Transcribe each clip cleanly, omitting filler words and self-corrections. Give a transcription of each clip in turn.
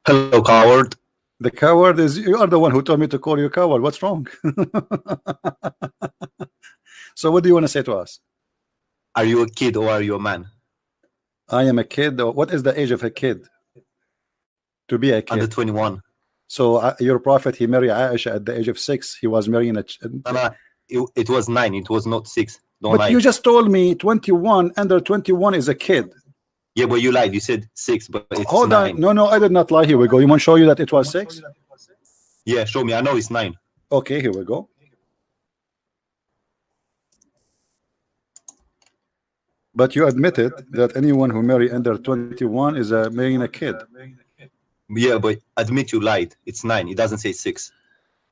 Hello, coward. The coward is you are the one who told me to call you a coward. What's wrong? So what do you want to say to us? Are you a kid or are you a man? I am a kid. What is the age of a kid? To be a kid. Under 21. So your prophet, he married Aisha at the age of 6. He was marrying a No, it was 9. It was not 6. Don't but lie. you just told me 21, under 21 is a kid. Yeah, but you lied. You said 6, but it's Hold 9. on. No, I did not lie. Here we go. You want to show you that it was 6? Yeah, show me. I know it's 9. Okay, here we go. But you admitted that anyone who marry under 21 is marrying a kid. Yeah, but admit you lied. It's 9. It doesn't say 6.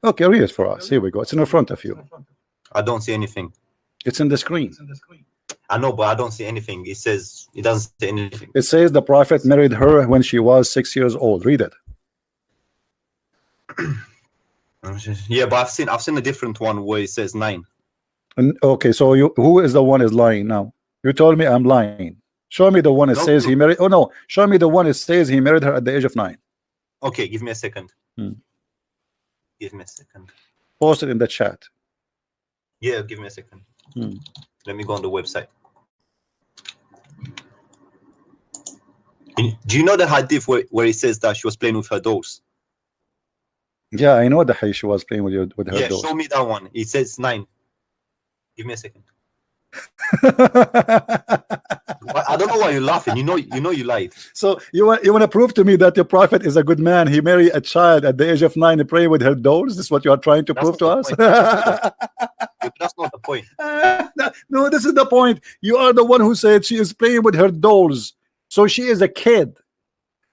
Okay, read it for us. Here we go. It's in front of you. I don't see anything. It's in the screen. I know, but I don't see anything. It doesn't say anything. It says the prophet married her when she was 6 years old. Read it. Yeah, but I've seen a different one where it says 9. Okay, so who is the one is lying now? You told me I'm lying. Show me the one that says he married. Oh no, show me the one that says he married her at the age of 9. Okay, give me a second. Give me a second. Post it in the chat. Yeah, give me a second. Let me go on the website. Do you know the hadith where it says that she was playing with her dolls? Yeah, I know that she was playing with her Yeah, dolls. show me that one. It says 9. Give me a second. I don't know why you're laughing. You know you lied. So you want to prove to me that your prophet is a good man? He married a child at the age of 9 and pray with her dolls. This is what you are trying to prove to us? That's not the point. No, this is the point. You are the one who said she is playing with her dolls. So she is a kid.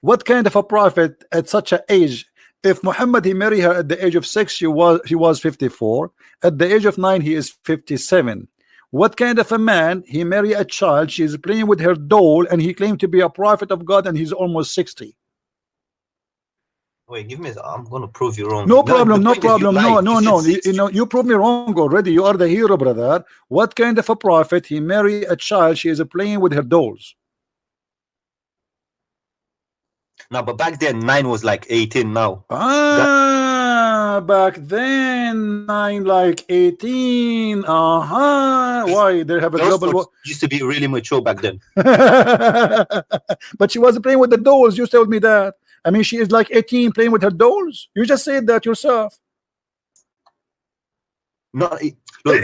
What kind of a prophet at such an age? If Muhammad, he married her at the age of 6, he was 54. At the age of 9, he is 57. What kind of a man? He married a child, she is playing with her doll, and he claimed to be a prophet of God, and he's almost 60. Wait, give me. I'm gonna prove you wrong. No problem. No. You prove me wrong already. You are the hero, brother. What kind of a prophet? He married a child, she is playing with her dolls. No, but back then 9 was like 18 now. Back then 9 like 18. Why they have a global used to be really mature back then. But she was playing with the dolls. You told me that. I mean, she is like 18 playing with her dolls. You just said that yourself. No, look,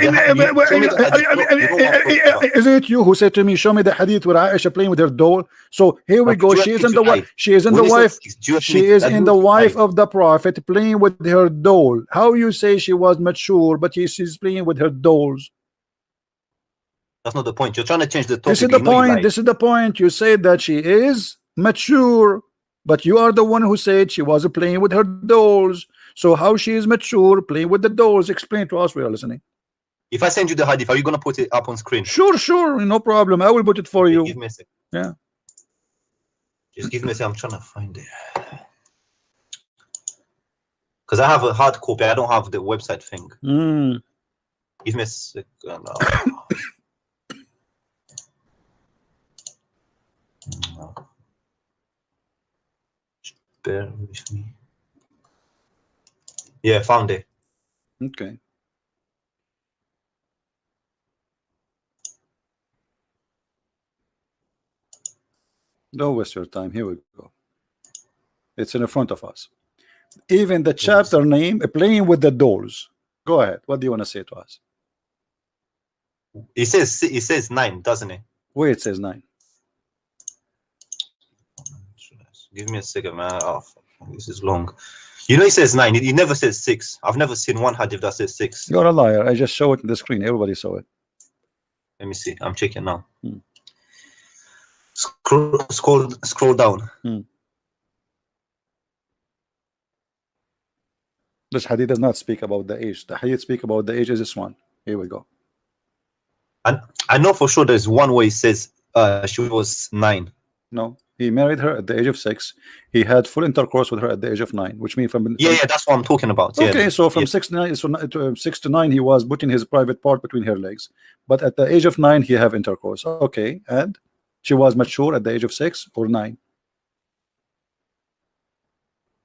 is it you who said to me, show me the hadith where Aisha playing with her doll? So here we go. She is in the wife. She is in the wife. She is in the wife of the prophet playing with her doll. How you say she was mature, but she's playing with her dolls? That's not the point. You're trying to change the topic. This is the point. This is the point. You said that she is mature, but you are the one who said she was playing with her dolls. So how she is mature, playing with the dolls? Explain to us. We are listening. If I send you the hadith, are you gonna put it up on screen? Sure, no problem. I will put it for you. Give me a second. Yeah. Just give me a second. I'm trying to find it. Because I have a hard copy. I don't have the website thing. Give me a second. Bear with me. Yeah, found it. Okay. Don't waste your time. Here we go. It's in front of us. Even the chapter name, playing with the dolls. Go ahead. What do you want to say to us? It says 9, doesn't it? Where it says 9? Give me a second, man. Oh, this is long. You know, it says 9. It never says 6. I've never seen one hadith that says 6. You're a liar. I just show it on the screen. Everybody saw it. Let me see. I'm checking now. Scroll down. This hadith does not speak about the age. The hadith speak about the age is this one. Here we go. And I know for sure there's one where it says she was 9. No, he married her at the age of 6. He had full intercourse with her at the age of 9, which means from yeah, that's what I'm talking about. Okay, yeah. So from 6 to 9, he was putting his private part between her legs. But at the age of 9, he have intercourse. Okay, and she was mature at the age of 6 or 9.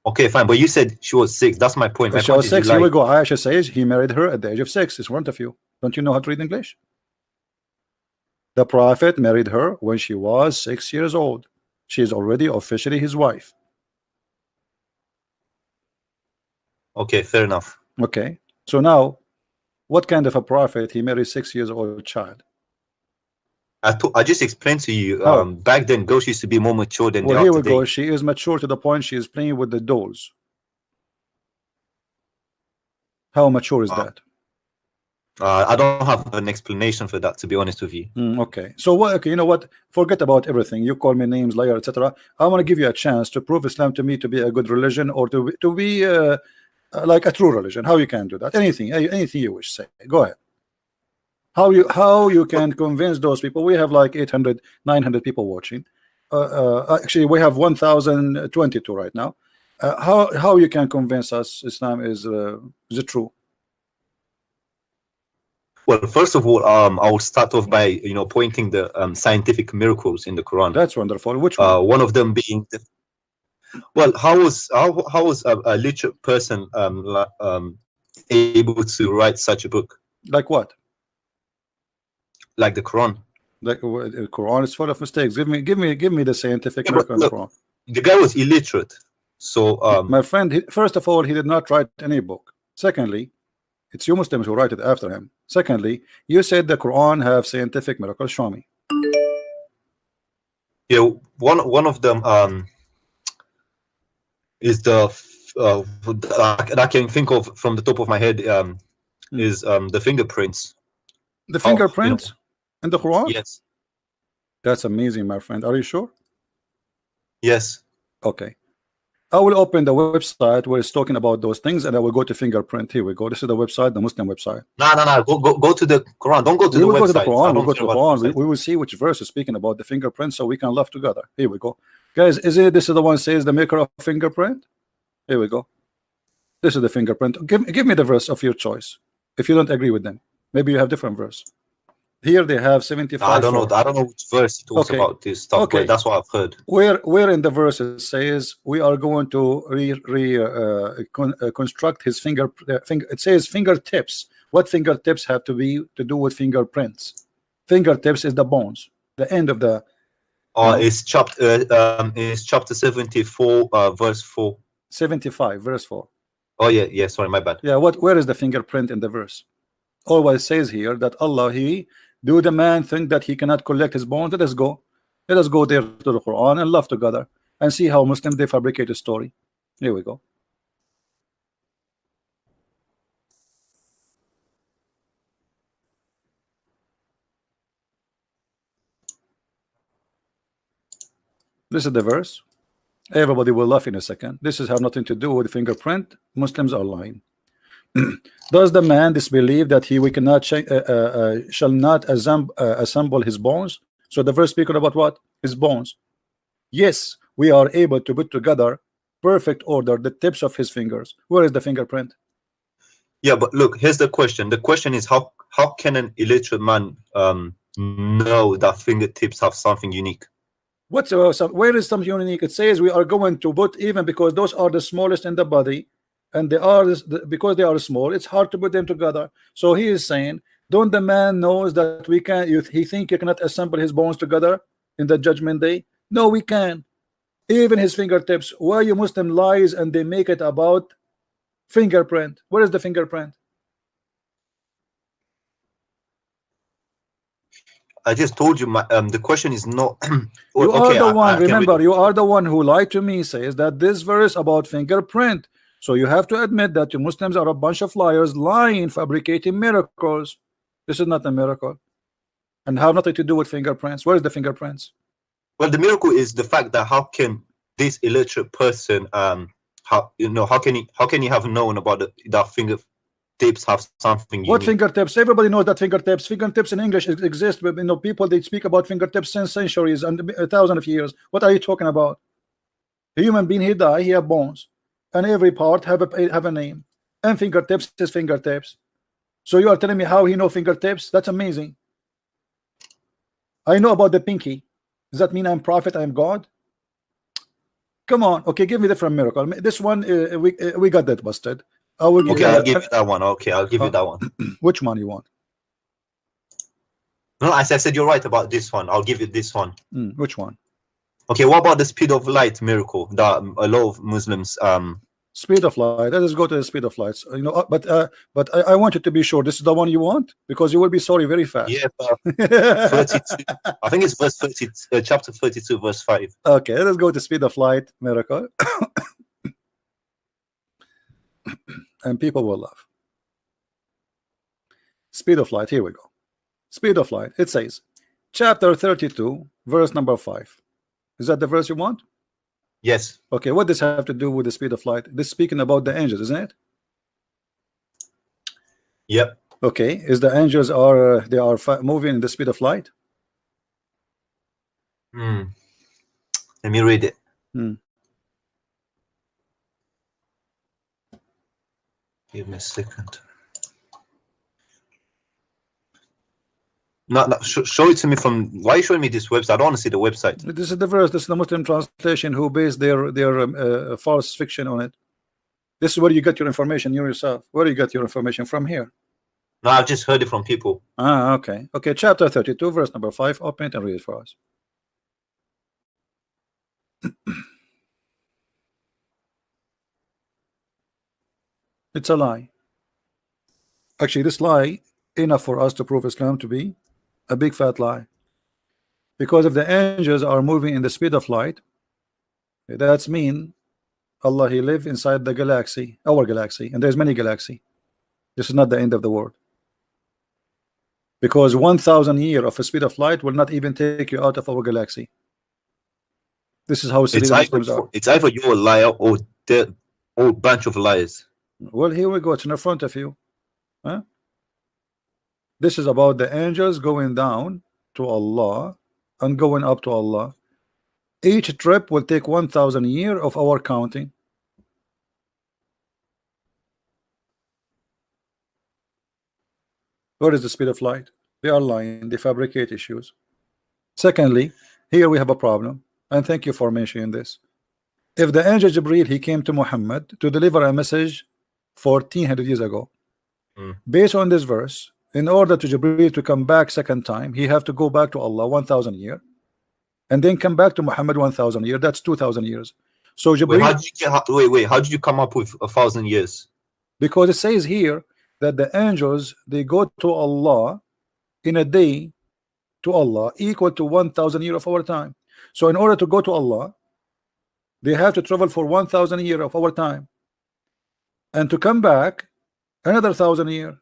Okay, fine, but you said she was 6. That's my point. My She point was is 6. you Here we lied. go. Aisha says he married her at the age of 6 in front of you. Don't you know how to read English? The Prophet married her when she was 6 years old. She is already officially his wife. Okay, fair enough. Okay, so now what kind of a prophet he married 6 years old child? I just explained to you. How? Back then, girls used to be more mature than they Well, are here we go. today. She is mature to the point she is playing with the dolls. How mature is Uh, that? I don't have an explanation for that, to be honest with you. Okay, so what? Okay, you know what? Forget about everything. You call me names, liar, etc. I want to give you a chance to prove Islam to me to be a good religion, or to be like a true religion. How you can do that? Anything you wish. Say. Go ahead. How you can convince those people? We have like 800, 900 people watching. Actually, we have 1,022 right now. How you can convince us Islam is it true? Well, first of all, I will start off by pointing the scientific miracles in the Quran. That's wonderful. Which one? One of them being well, how was a literate person able to write such a book Like what? like the Quran? Like the Quran is full of mistakes. Give me the scientific Yeah, but miracle in the look, Quran. the guy was illiterate, so My friend, first of all, he did not write any book. Secondly, it's you Muslims who write it after him. Secondly, you said the Quran have scientific miracles. Show me. yeah, one of them is that I can think of from the top of my head is the fingerprints. The fingerprints in the Quran? Yes. That's amazing, my friend. Are you sure? Yes. Okay. I will open the website where it's talking about those things, and I will go to fingerprint. Here we go. This is the website, the Muslim website. No. Go to the Quran. Don't go to the website. Go to the Quran. We'll go to the Quran. The we will see which verse is speaking about the fingerprint, so we can laugh together. Here we go, guys. This is the one says the maker of fingerprint? Here we go. This is the fingerprint. Give me the verse of your choice. If you don't agree with them, maybe you have different verse. Here they have 75. I don't know which verse it talks about this stuff. Okay, but that's what I've heard. Where in the verse it says we are going to construct his finger. It says fingertips. What fingertips have to do with fingerprints? Fingertips is the bones, the end of the. It's chapter 74, verse 4. 75, verse 4. Oh yeah. Sorry, my bad. Yeah. Where is the fingerprint in the verse? Always says here that Allah do the man think that he cannot collect his bones? Let us go there to the Quran and laugh together and see how Muslims they fabricate a story. Here we go. This is the verse. Everybody will laugh in a second. This has nothing to do with fingerprint. Muslims are lying. Does the man disbelieve that we cannot shall not assemble his bones? So the verse speaking about what? His bones. Yes, we are able to put together perfect order the tips of his fingers. Where is the fingerprint? Yeah, but look, here's the question. The question is how can an illiterate man know that fingertips have something unique? Where is something unique? It says we are going to put, even because those are the smallest in the body, and they are because they are small, it's hard to put them together. So he is saying, don't the man knows that we can? He think you cannot assemble his bones together in the judgment day? No, we can. Even his fingertips. Why you Muslim lies and they make it about fingerprint? Where is the fingerprint? I just told you the question is not. You are the one. Remember, you are the one who lied to me. Says that this verse about fingerprint. So you have to admit that you Muslims are a bunch of liars, lying, fabricating miracles. This is not a miracle, and have nothing to do with fingerprints. Where is the fingerprints? Well, the miracle is the fact that how can this illiterate person, how can he have known about that fingertips have something unique? What fingertips? Everybody knows that fingertips in English exist, but people they speak about fingertips since centuries and 1,000 of years. What are you talking about? A human being, he die, he have bones, and every part have a name, and fingertips is fingertips. So you are telling me how he know fingertips? That's amazing. I know about the pinky. Does that mean I'm prophet? I'm God? Come on. Okay, give me different miracle. This one, we got that busted. I will Okay, I'll give you that one. Okay, I'll give you that one. Which one you want? No, I said you're right about this one. I'll give you this one. Which one? Okay, what about the speed of light miracle that a lot of Muslims Speed of light. Let us go to the speed of light. You know, but I want you to be sure this is the one you want, because you will be sorry very fast. Yeah, 32. I think it's verse 30, chapter 32, verse 5. Okay, let us go to speed of light miracle, and people will laugh. Speed of light. Here we go. Speed of light. It says, chapter 32, verse number 5. Is that the verse you want? Yes. Okay, what does have to do with the speed of light? This speaking about the angels, isn't it? Yep. Okay, is the angels are they are moving in the speed of light? Let me read it. Give me a second. No, show it to me from. Why are you showing me this website? I don't want to see the website. This is the verse. This is the Muslim translation who based their false fiction on it. This is where you get your information yourself. Where you get your information from here? No, I've just heard it from people. Ah, okay. Okay, chapter 32, verse number 5. Open it and read it for us. It's a lie. Actually, this lie enough for us to prove Islam to be a big fat lie. Because if the angels are moving in the speed of light, that's mean Allah, he live inside the galaxy, our galaxy, and there's many galaxy. This is not the end of the world. Because 1,000 years of a speed of light will not even take you out of our galaxy. This is how silly the Muslims are. It's either you're a liar or the whole bunch of liars. Well, here we go. It's in front of you. Huh? This is about the angels going down to Allah and going up to Allah. Each trip will take 1,000 years of our counting. What is the speed of light? They are lying. They fabricate issues. Secondly, here we have a problem, and thank you for mentioning this. If the angel Jibreel, he came to Muhammad to deliver a message 1400 years ago, based on this verse, in order to Jibreel to come back second time, he have to go back to Allah 1,000 years, and then come back to Muhammad 1,000 years. That's 2,000 years. So Jibreel, how did you come up with 1,000 years? Because it says here that the angels, they go to Allah in a day to Allah equal to 1,000 years of our time. So in order to go to Allah, they have to travel for 1,000 years of our time, and to come back another 1,000 years.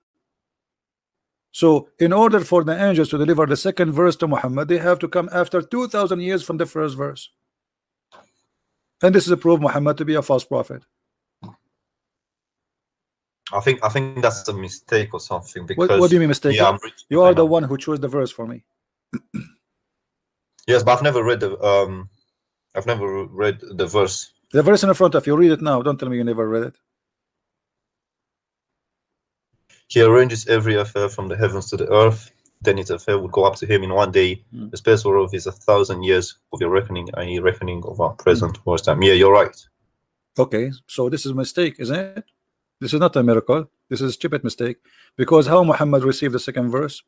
So in order for the angels to deliver the second verse to Muhammad, they have to come after 2,000 years from the first verse. And this is a proof Muhammad to be a false prophet. I think that's a mistake or something. Because what do you mean mistake? Yeah, you are the one who chose the verse for me. Yes, but I've never read the verse. The verse in front of you. Read it now. Don't tell me you never read it. He arranges every affair from the heavens to the earth. Then its affair would go up to him in one day. The space whereof is 1,000 years of your reckoning, i.e. reckoning of our present worst time. Yeah, you're right. Okay, so this is a mistake, isn't it? This is not a miracle. This is a stupid mistake. Because how Muhammad received the second verse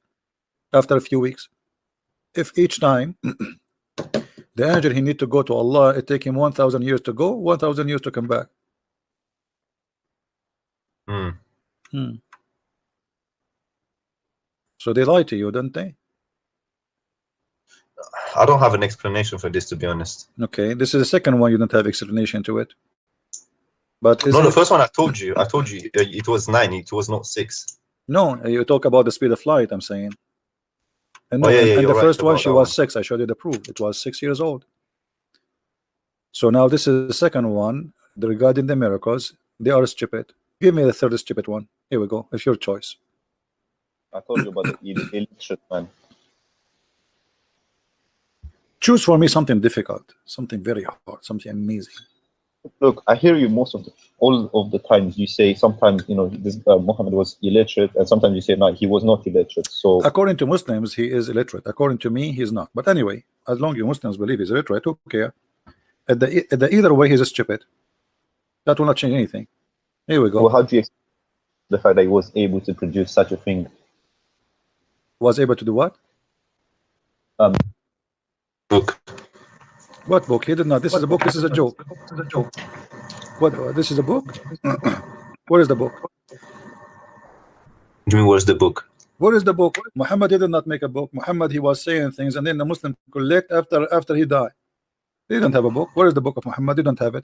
after a few weeks? If each time the angel he need to go to Allah, it take him 1,000 years to go, 1,000 years to come back. So they lie to you, don't they? I don't have an explanation for this, to be honest. Okay, this is the second one. You don't have explanation to it. But no, the first one I told you it was 9. It was not 6. No, you talk about the speed of light. I'm saying. And, no, and the first one, she was 6. I showed you the proof. It was 6 years old. So now this is the second one regarding the miracles. They are stupid. Give me the third stupid one. Here we go. It's your choice. I told you about the illiterate man. Choose for me something difficult, something very hard, something amazing. Look, I hear you all of the times. You say sometimes, this Muhammad was illiterate, and sometimes you say no, he was not illiterate. So according to Muslims, he is illiterate. According to me, he's not. But anyway, as long as Muslims believe he's illiterate, who care? At the either way, he's stupid. That will not change anything. Here we go. Well, how do you explain the fact that he was able to produce such a thing? Was able to do what? Book. What book? He did not. This is a book. This is a joke. What? This is a book? Where is the book? Do you mean where's the book? Where is the book? Muhammad did not make a book. Muhammad, he was saying things, and then the Muslim collect after he died. They don't have a book. Where is the book of Muhammad? They don't have it.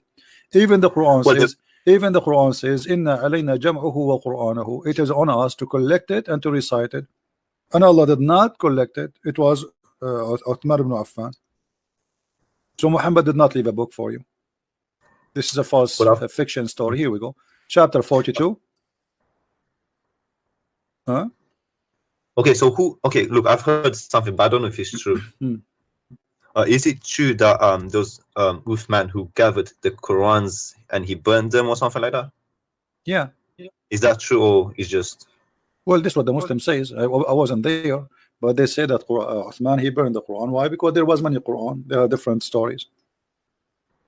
Even the Quran says. Even the Quran says, "Inna alayna jam'uhu wa Qur'anahu." It is on us to collect it and to recite it. And Allah did not collect it. It was Uthman ibn Affan. So Muhammad did not leave a book for you. This is a false fiction story. Here we go. Chapter 42. Huh? Okay, so who? Okay, look, I've heard something, but I don't know if it's true. Is it true that those Uthman who gathered the Qurans and he burned them or something like that? Yeah. Is that true, or is just? Well, this is what the Muslim says. I wasn't there, but they say that Uthman, he burned the Quran. Why? Because there was many Quran. There are different stories.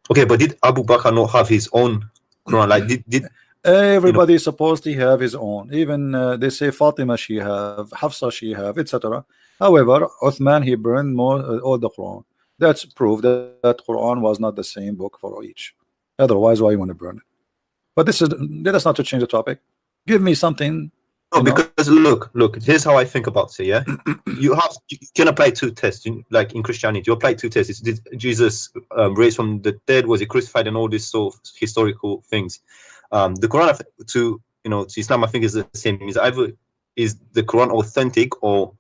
Okay, but did Abu Bakr not have his own Quran? Like did everybody is supposed to have his own? Even they say Fatima she have, Hafsa she have, etc. However, Uthman, he burned all the Quran. That's proof that Quran was not the same book for each. Otherwise, why you want to burn it? But this is, let us not to change the topic. Give me something. No, because look, here's how I think about it. Yeah, you can apply two tests. Like in Christianity, you apply two tests. Did Jesus raised from the dead? Was he crucified? And all these sort of historical things. The Quran to Islam, I think, is the same. Is either is the Quran authentic or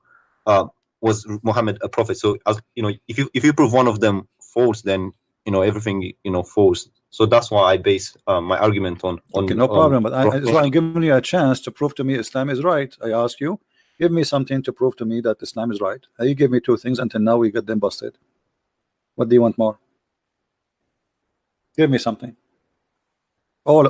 was Muhammad a prophet? So if you prove one of them false, then everything false. So that's why I base my argument on. Okay, no problem. But that's why I'm giving you a chance to prove to me Islam is right. I ask you, give me something to prove to me that Islam is right. You give me two things until now we get them busted. What do you want more? Give me something. How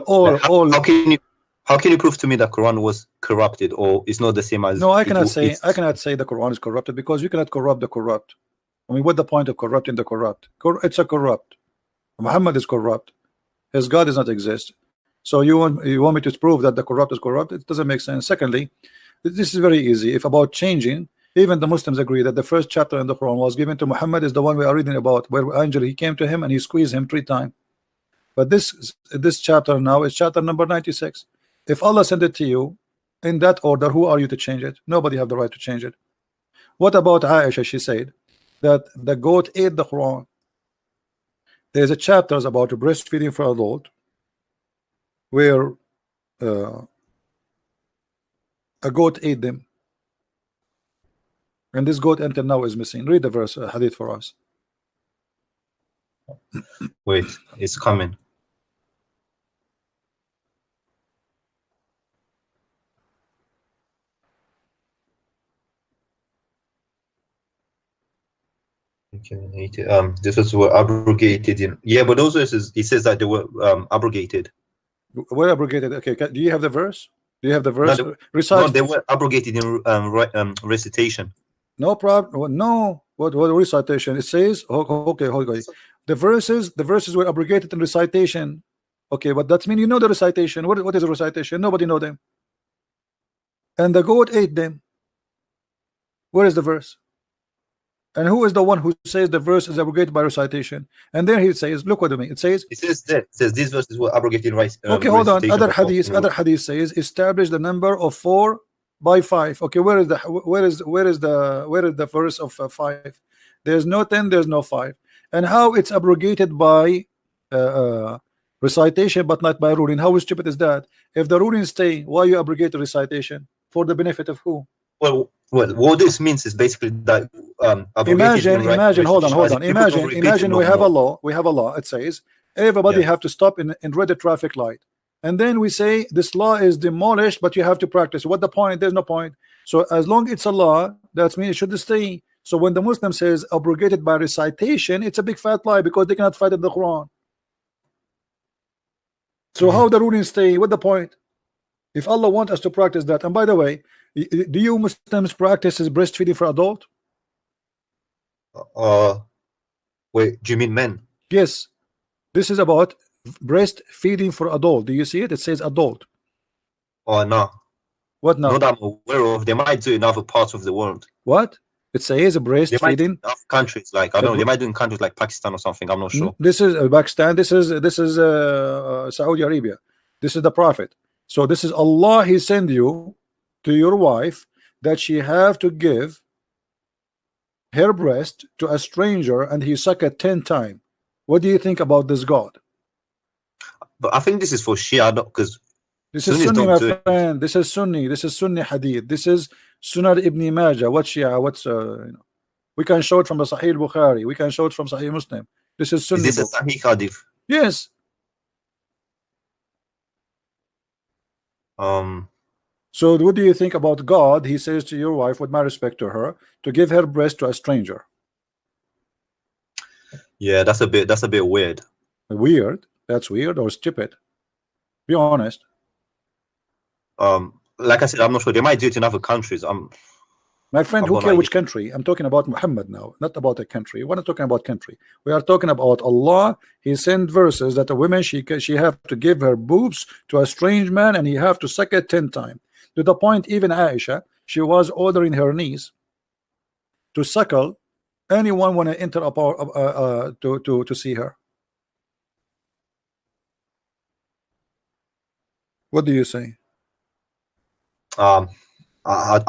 can you prove to me that Quran was corrupted or it's not the same as? No, I cannot say the Quran is corrupted because you cannot corrupt the corrupt. I mean, what's the point of corrupting the corrupt? It's a corrupt. Muhammad is corrupt. His God does not exist. So you want me to prove that the corrupt is corrupt? It doesn't make sense. Secondly, this is very easy. If about changing, even the Muslims agree that the first chapter in the Quran was given to Muhammad is the one we are reading about, where angel he came to him and he squeezed him 3 times. But this chapter now is chapter number 96. If Allah sent it to you in that order, who are you to change it? Nobody have the right to change it. What about Aisha? She said that the goat ate the Quran. There's a chapter about breastfeeding for adult where a goat ate them, and this goat until now is missing. Read the verse hadith for us. Wait, it's coming. This was were abrogated in but those verses it says that they were abrogated. Were abrogated? Okay, do you have the verse? Do you have the verse? No, they were abrogated in recitation. No problem. No, what recitation? It says okay, hold on. The verses were abrogated in recitation. Okay, but that means the recitation. What is a recitation? Nobody know them. And the goat ate them. Where is the verse? And who is the one who says the verse is abrogated by recitation? And there he says, look what I mean. It says these verses were abrogated right. Okay, hold on. Other hadith says establish the number of 4 by 5. Okay, where is the verse of 5? There's no 10, there's no 5. And how it's abrogated by recitation but not by ruling? How stupid is that? If the ruling stay, why you abrogate the recitation? For the benefit of who? Well, what this means is basically that imagine, hold on. Imagine we have a law. It says everybody have to stop in red traffic light, and then we say this law is demolished, but you have to practice. What the point? There's no point. So as long as it's a law, that means it should stay. So when the Muslim says abrogated by recitation, it's a big fat lie because they cannot fight in the Quran. So how the ruling stay? What the point? If Allah wants us to practice that, and by the way, do you Muslims practice breastfeeding for adult? Wait, do you mean men? Yes. This is about breastfeeding for adult. Do you see it? It says adult. Oh no, What now? not that I'm aware of. They might do it in other parts of the world. What? It says They might do it breastfeeding. in other countries, like I don't know. They might do it in countries like Pakistan or something. I'm not sure. This is Pakistan. This is Saudi Arabia. This is the Prophet. So this is Allah. He send you to your wife that she have to give her breast to a stranger, and he suck it 10 times. What do you think about this God? But I think this is for Shia, because This is Sunnis Sunni, don't my do it. friend. This is Sunni. This is Sunni Hadith. This is Sunan Ibn Majah. What's Shia? What's you know? We can show it from the Sahih Bukhari. We can show it from Sahih Muslim. This is Is Sunni this a book. Sahih Hadith? Yes. So what do you think about God? He says to your wife, with my respect to her, to give her breast to a stranger. Yeah, that's a bit weird. Weird. That's weird or stupid. Be honest. Like I said, I'm not sure. They might do it in other countries. My friend, I've who got care no which idea. country? I'm talking about Muhammad now, not about a country. We're not talking about country. We are talking about Allah. He sent verses that a woman she have to give her boobs to a strange man, and he have to suck it 10 times. To the point, even Aisha, she was ordering her niece to suckle anyone when I enter to see her. What do you say? I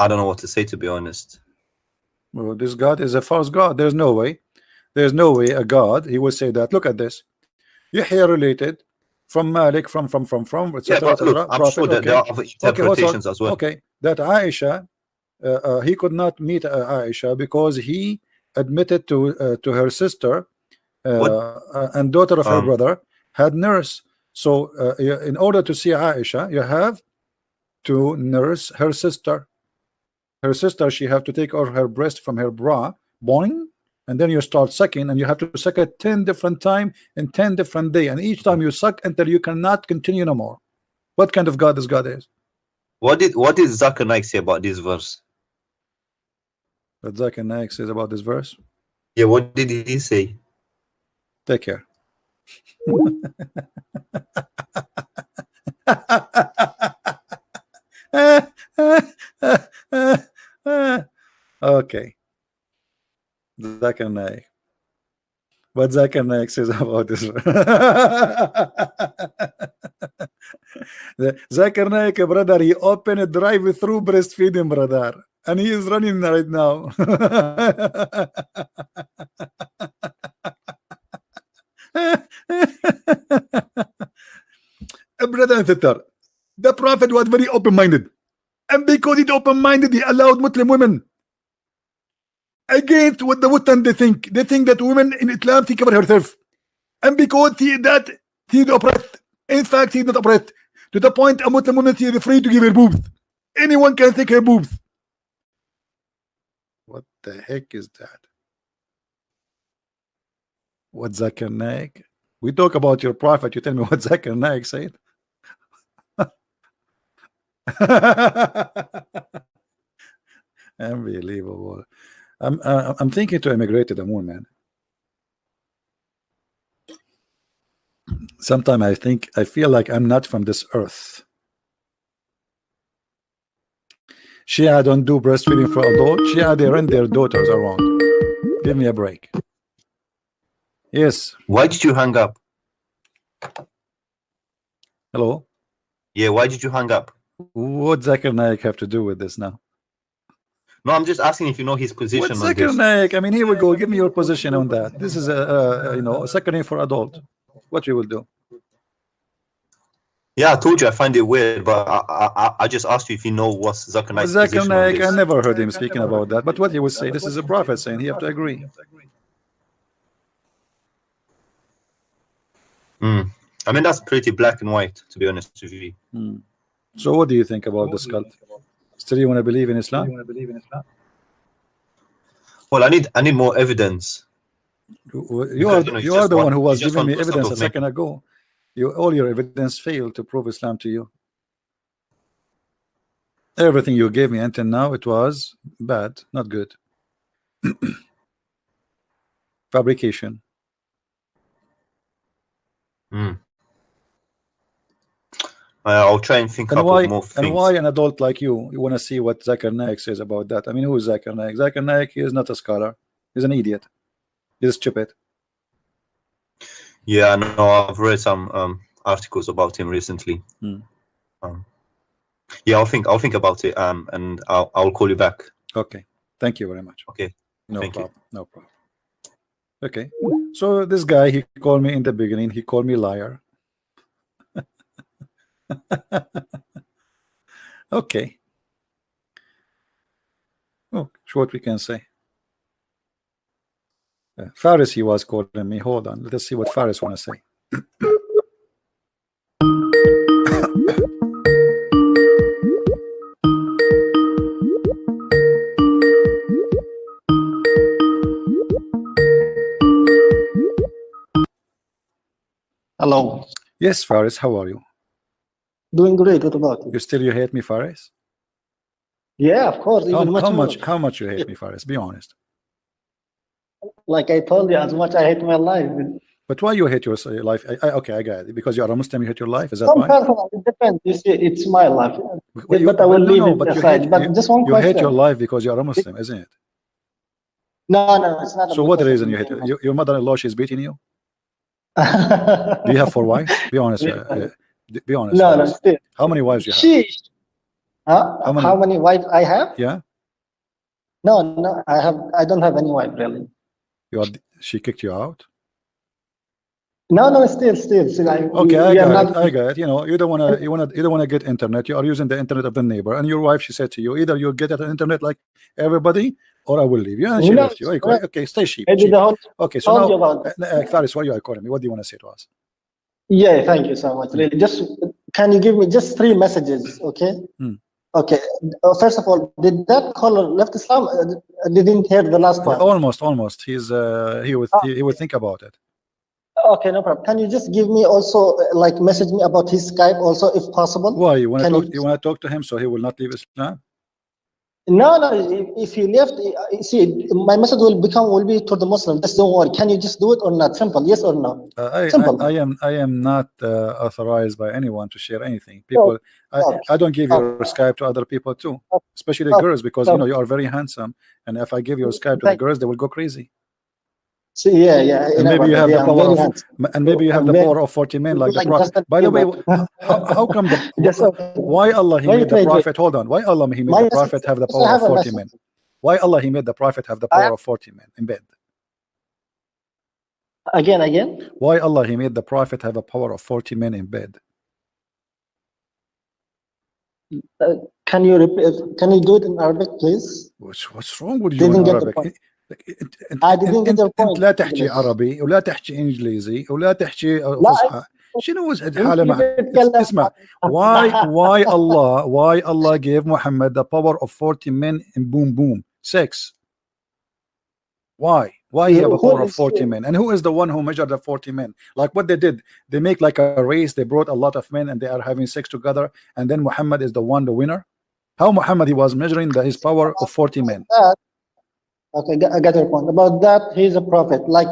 don't know what to say, to be honest. Well, this God is a false God. There's no way. There's no way a God he will say that. Look at this. Yahya related from Malik from Yeah, but look, I'm Prophet. sure that there are other interpretations as well. Okay, that Aisha, he could not meet Aisha because he admitted to her sister and daughter of her brother had nurse. So in order to see Aisha, you have to nurse her sister. Her sister, she have to take her breast from her bra, boing, and then you start sucking, and you have to suck it 10 different times in 10 different days, and each time you suck until you cannot continue no more. What kind of God this God is? What did Zakir Naik say about this verse? What Zakir Naik says about this verse? Yeah, what did he say? Take care. Okay. Zakir Naik. What Zakir Naik says about this? Zakir Naik, brother, he opened a drive-through breastfeeding, brother, and he is running right now. Brother and sister, the Prophet was very open-minded, and because he's open-minded, he allowed Muslim women against what the Western they think that women in Islam think about herself, and because he's oppressed. In fact, he's not oppressed to the point a Muslim woman is free to give her boobs. Anyone can take her boobs. What the heck is that? What Zakir Naik? We talk about your prophet. You tell me what Zakir Naik said. Unbelievable. I'm thinking to emigrate to the moon, man. Sometimes I feel like I'm not from this earth. Shia don't do breastfeeding for adults. Shia, they rent their daughters around. Give me a break. Yes. Why did you hang up? Hello. Yeah, why did you hang up? What Zakir Naik have to do with this now? No, I'm just asking if you know his position What on Zakir this. Naik? I mean, here we go. Give me your position on that. This is a second name for adult. What you will do? Yeah, I told you I find it weird, but I just asked you if you know what's Zakir Naik's Zakir position on Naik, I this. never heard him speaking about that. But what he would say, this is a prophet saying he have to agree. I mean, that's pretty black and white, to be honest with you. So what do you think about this cult? Still you want to believe in Islam? Well, I need more evidence. You are the one who was giving me evidence a second ago. All your evidence failed to prove Islam to you. Everything you gave me until now, it was bad, not good. Fabrication. Mm. I'll try and think And up why, of more things. and why an adult like you want to see what Zakir Naik says about that? I mean, who is Zakir Naik? Zakir Naik, he is not a scholar. He's an idiot. He's stupid. Yeah, no, I've read some articles about him recently. Hmm. Yeah, I'll think about it. And I'll call you back. Okay. Thank you very much. Okay. No Thank problem. No problem. Okay. So this guy, he called me in the beginning. He called me liar. Okay. Oh, what we can say. Faris, he was calling me. Hold on. Let's see what Faris want to say. Hello. Yes, Faris, how are you? Doing great. What about you? You hate me, Faris? Yeah, of course. Even How much you hate me, Faris? Be honest. Like I told you, as much I hate my life. But why you hate your life? Okay, I got it. Because you are a Muslim, you hate your life. Is that Some right? personal, it depends. You see, it's my life. But I will leave it but aside. But just one you question. hate your life because you are a Muslim, isn't it? No, it's not. So what the reason you hate it? Your mother-in-law, she's beating you? Do you have 4 wives? Be honest. Be honest. No, still. How many wives you have? How many wives I have? Yeah. No, I don't have any wife really. She kicked you out? No, still. Okay, I got it. You know, you don't wanna get internet. You are using the internet of the neighbor, and your wife, she said to you, either you get at the internet like everybody, or I will leave you. And she left you. Okay, stay cheap. Okay, so now, Faris, why you are calling me? What do you want to say to us? Yeah, thank you so much. Really, just can you give me just 3 messages? Okay. Okay. First of all, did that caller left Islam? I didn't hear the last part. Almost. He would think about it. Okay, no problem. Can you just give me also like message me about his Skype also, if possible? Why you want to talk to him so he will not leave Islam? No. If he left, see, my message will be to the Muslim. Just don't worry. Can you just do it or not? Simple. Yes or no? Simple. I am not authorized by anyone to share anything. People, I don't give your Skype to other people too, especially girls, because you know you are very handsome, and if I give your Skype to the girls, they will go crazy. See, yeah. And maybe you have the power of 40 men, like the Prophet. By the way, how come why Allah he made the Prophet? Hold on. Why Allah he made the Prophet have the power of 40 men? Why Allah he made the Prophet have the power of 40 men in bed? Again. Why Allah he made the Prophet have a power of 40 men in bed? Can you repeat? Can you do it in Arabic, please? What's wrong with you in Arabic? انت لا تحكي عربي ولا تحكي انجليزي ولا تحكي فصحى. شنو الحاله مع اسمع. why Allah gave Muhammad the power of 40 men in boom 6? Why he have a power of 40 men? And who is the one who measured the 40 men? Like what they did, they make like a race, they brought a lot of men and they are having sex together, and then Muhammad is the winner. How Muhammad he was measuring his power of 40 men? Okay, I got your point. About that, he's a prophet. Like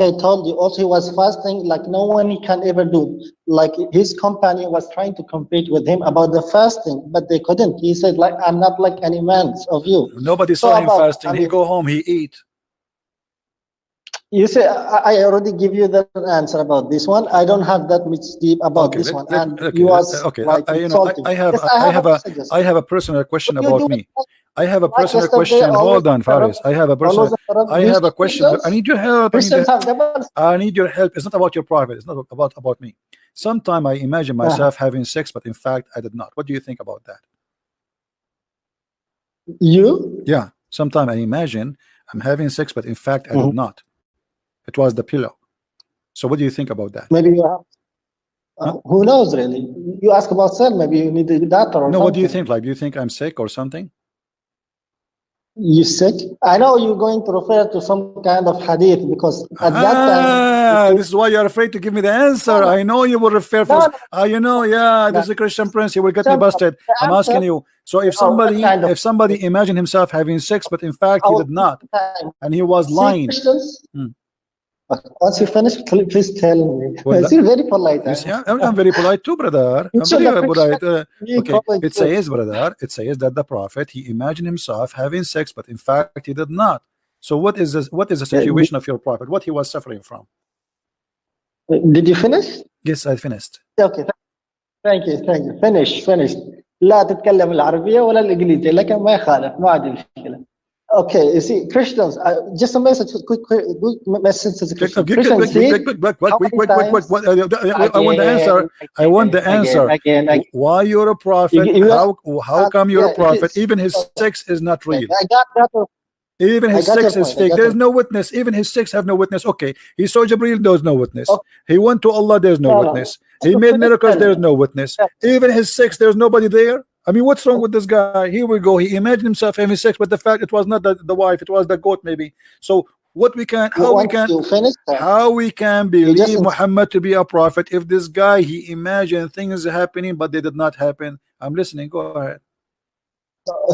I told you, also he was fasting like no one can ever do. Like his company was trying to compete with him about the fasting, but they couldn't. He said, like, I'm not like any man of you. Nobody saw him fasting. He go home, he eat. You say I already give you the answer about this one. I don't have that much deep about this one. I have a personal question about me. I have a personal question. Hold on, Faris. I have a question. I need your help. I need your help. It's not about your prophet. It's not about me. Sometime I imagine myself having sex, but in fact I did not. What do you think about that? You? Yeah. Sometime I imagine I'm having sex, but in fact I did not. It was the pillow. So what do you think about that? Maybe you have. Who knows, really? You ask about self. Maybe you need a doctor or something. What do you think? Like, do you think I'm sick or something? You sick? I know you're going to refer to some kind of hadith because at that time. This is why you're afraid to give me the answer. I know you will refer for. This is a Christian prince. He will get me busted. I'm asking you. So if somebody imagine himself having sex, but in fact he did not, and he was lying. Once you finish, please tell me. Well, You're very polite. you see, I'm very polite too, brother. I'm very polite. Okay, it says, brother, it says that the prophet, he imagined himself having sex, but in fact he did not. So what is this? What is the situation of your prophet? What he was suffering from? Did you finish? Yes, I finished. Okay, thank you. Finish. لا تتكلم العربية ولا الإنجليزية لكن ما يخالف ما عندي مشكلة. Okay, you see, Christians, just a message, quick message to the Christians. I want the answer. Again. Why you're a prophet? How come you're a prophet? Even his sex is not real. I got that. Even his sex is fake. There is no witness. Even his sex have no witness. Okay, he saw Jibreel, there's no witness. He went to Allah, there's no witness. He made miracles, there's no witness. Even his sex, there's nobody there. I mean, what's wrong with this guy? Here we go. He imagined himself having sex, but the fact it was not the wife, it was the goat maybe. So what we can, how we can believe Muhammad to be a prophet if this guy, he imagined things happening but they did not happen? I'm listening. Go ahead.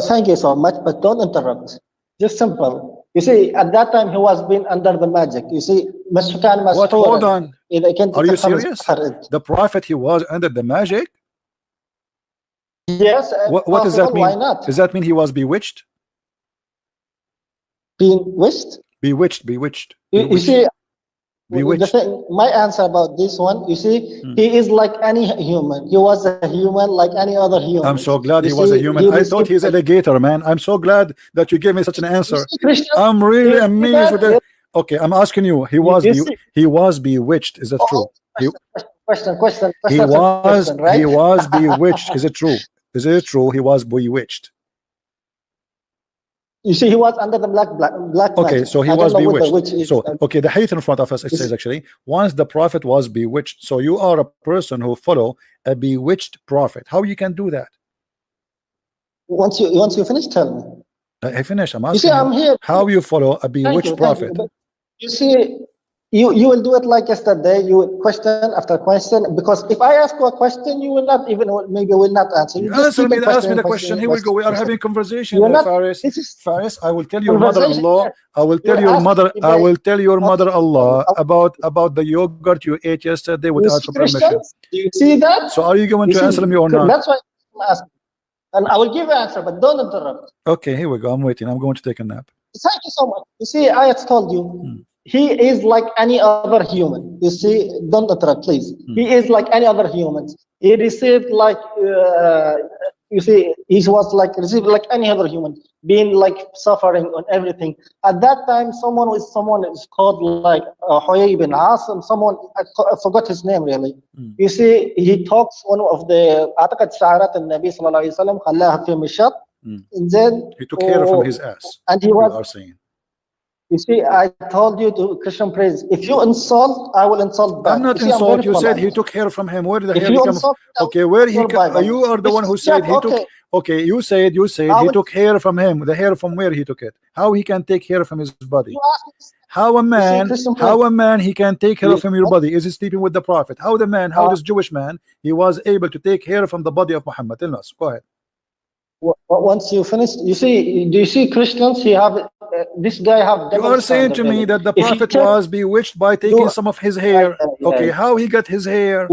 Thank you so much, but don't interrupt. Just simple. You see, at that time he was being under the magic. You see, what? Hold on. Are you serious? The prophet, he was under the magic? Yes. What does that mean? Why not? Does that mean he was bewitched? Bewitched? Bewitched. You see, bewitched. My answer about this one, you see, he is like any human. He was a human like any other human. I'm so glad he was a human. I thought he's an alligator, man. I'm so glad that you gave me such an answer. I'm really amazed with that. Okay, I'm asking you. He was bewitched. Is that true? Question. He was bewitched. Is it true? Is it true he was bewitched? You see, he was under the black okay, magic. So he was bewitched. So okay, the hadith in front of us, it says actually, once the prophet was bewitched. So you are a person who follow a bewitched prophet. How you can do that? Once you finish, tell me. I finished. I'm asking you. See, I'm here. How you follow a bewitched prophet? You see, you will do it like yesterday. You will question after question, because if I ask you a question, you will not even maybe will not answer. You ask me the question. Here we go. We are having conversation. Faris, I will tell your mother-in-law. I will tell your mother. I will tell your mother-in-law about the yogurt you ate yesterday without permission. Do you see that? So are you going to answer me or not? That's why I'm asking. And I will give you an answer, but don't interrupt. Okay, here we go. I'm waiting. I'm going to take a nap. Thank you so much. You see, I had told you. He is like any other human. You see, don't interrupt, please. He is like any other human. He received like, you see, he was like received like any other human, being like suffering on everything. At that time, someone is called like Huyay bin Asim. Someone I forgot his name really. You see, he talks one of the أعتقد شعارات النبي صلى الله عليه وسلم خلاها في مشط. And then he took hair from his ass. And he was saying. You see, I told you to Christian praise. If you insult, I will insult back. I'm not insult. You said he took hair from him. Where did the hair come from? Okay, where he? You are the one who said he took. Okay, you said he took hair from him. The hair from where he took it? How he can take hair from his body? How a man he can take hair from your body? Is he sleeping with the prophet? How this Jewish man, he was able to take hair from the body of Muhammad? Tell us. Go ahead. Once you finish, do you see Christians? This guy have. You are saying to me that the prophet was bewitched by taking some of his hair. Okay, how he got his hair?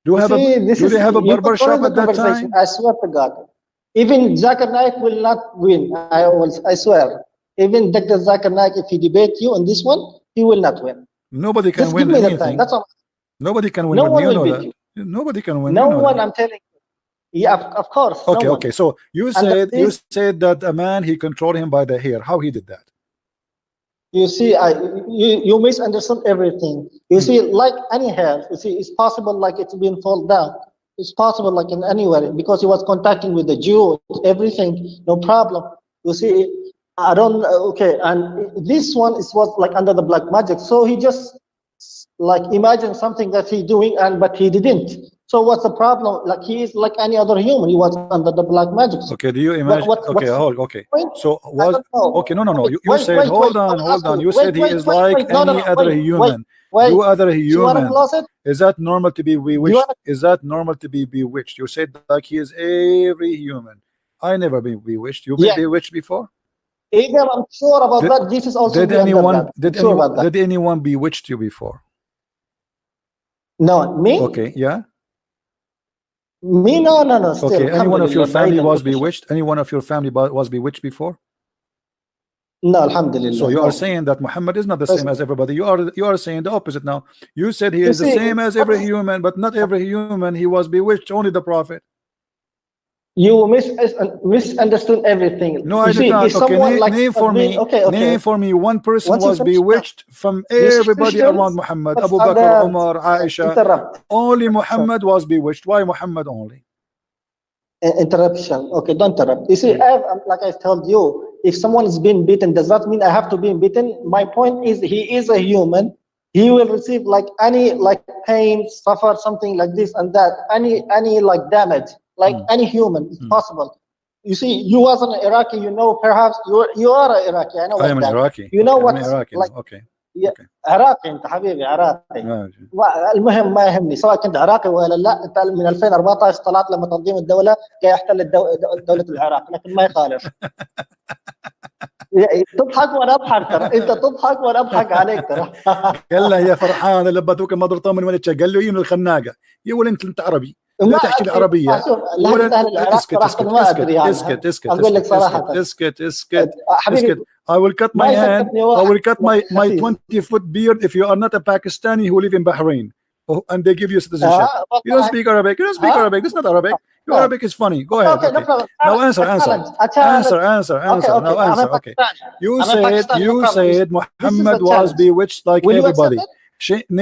Do they have a barber shop at that time? I swear to God, even Zakir Naik will not win. I swear. Even Dr. Zakir Naik, if he debate you on this one, he will not win. Nobody can win anything. That's all. Nobody can win. No one will beat you. Nobody can win. No one. I'm telling you. Yeah, of course. Okay. So you said that a man, he controlled him by the hair. How he did that? You see, you misunderstood everything. You see, like any hair, you see, it's possible like it's been fall down. It's possible like in anywhere because he was contacting with the Jew, everything, no problem. You see, I don't. Okay, and this one was like under the black magic. So he just like imagined something that he doing, but he didn't. So what's the problem? Like he is like any other human. He was under the black magic. Okay, do you imagine? Okay. So was okay? No. You said hold on. You said he is like any other human. You other human. Is that normal to be bewitched? Is that normal to be bewitched? You said like he is every human. I never been bewitched. You been bewitched before? Either I'm sure about that. Jesus also Did be under anyone that. I'm sure about that. did anyone bewitched you before? No, me? Okay, yeah. Me? No. Still, Okay, any one of your alhamdulillah, family بعيد was عن كل شيء. bewitched? Any one of your family was bewitched before? No, alhamdulillah. So you no. are saying that Muhammad is not the First- same as everybody. You are saying the opposite now. You said he You is the see, same as every human, but not every human. He was bewitched, only the prophet. You misunderstood everything. No, you I see, did not. if Okay, someone like name for me. Okay. Name for me one person Once you was finish, bewitched from Yes, everybody Christians, around Muhammad. but Abu Bakr, other- Umar, Aisha. Interrupt. Only Muhammad was bewitched. Why Muhammad only? Interruption. Okay, don't interrupt. You see, like I told you, if someone is being beaten, does that mean I have to be beaten? My point is, he is a human. He will receive like any like pain, suffer something like this and that, any like damage, like any human. It's possible. You see, you was an Iraqi. You know, perhaps you are an Iraqi. I know. I am an Iraqi. You know okay, what? I'm an Iraqi Like, now. Okay. Yeah, Okay. عراقي انت حبيبي عراقي. المهم ما يهمني سواء كنت عراقي ولا لا. انت من 2014 طلعت لما تنظيم الدوله جاي يحتل دوله العراق، لكن ما يخالف. تضحك وانا اضحك ترى، انت تضحك وانا اضحك عليك ترى. قال له يا فرحان لبتوك ما ضرطوا من ولا قال له يين الخناقه يقول انت عربي لا تحكي العربيه ولا اسكت اقول لك صراحه اسكت حبيبي. I will cut my hand. I will cut my 20-foot beard if you are not a Pakistani who live in Bahrain. Oh, and they give you citizenship. You don't speak Arabic. You don't speak Arabic. This is not Arabic. Your Arabic is funny. Go ahead. Okay, no problem. Now answer. Now answer. Okay. You said Muhammad was bewitched like everybody.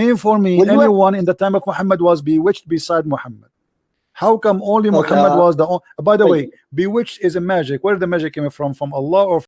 Name for me anyone in the time of Muhammad was bewitched beside Muhammad. How come only Muhammad was the only? By the way, bewitched is a magic. Where did the magic came from? From Allah or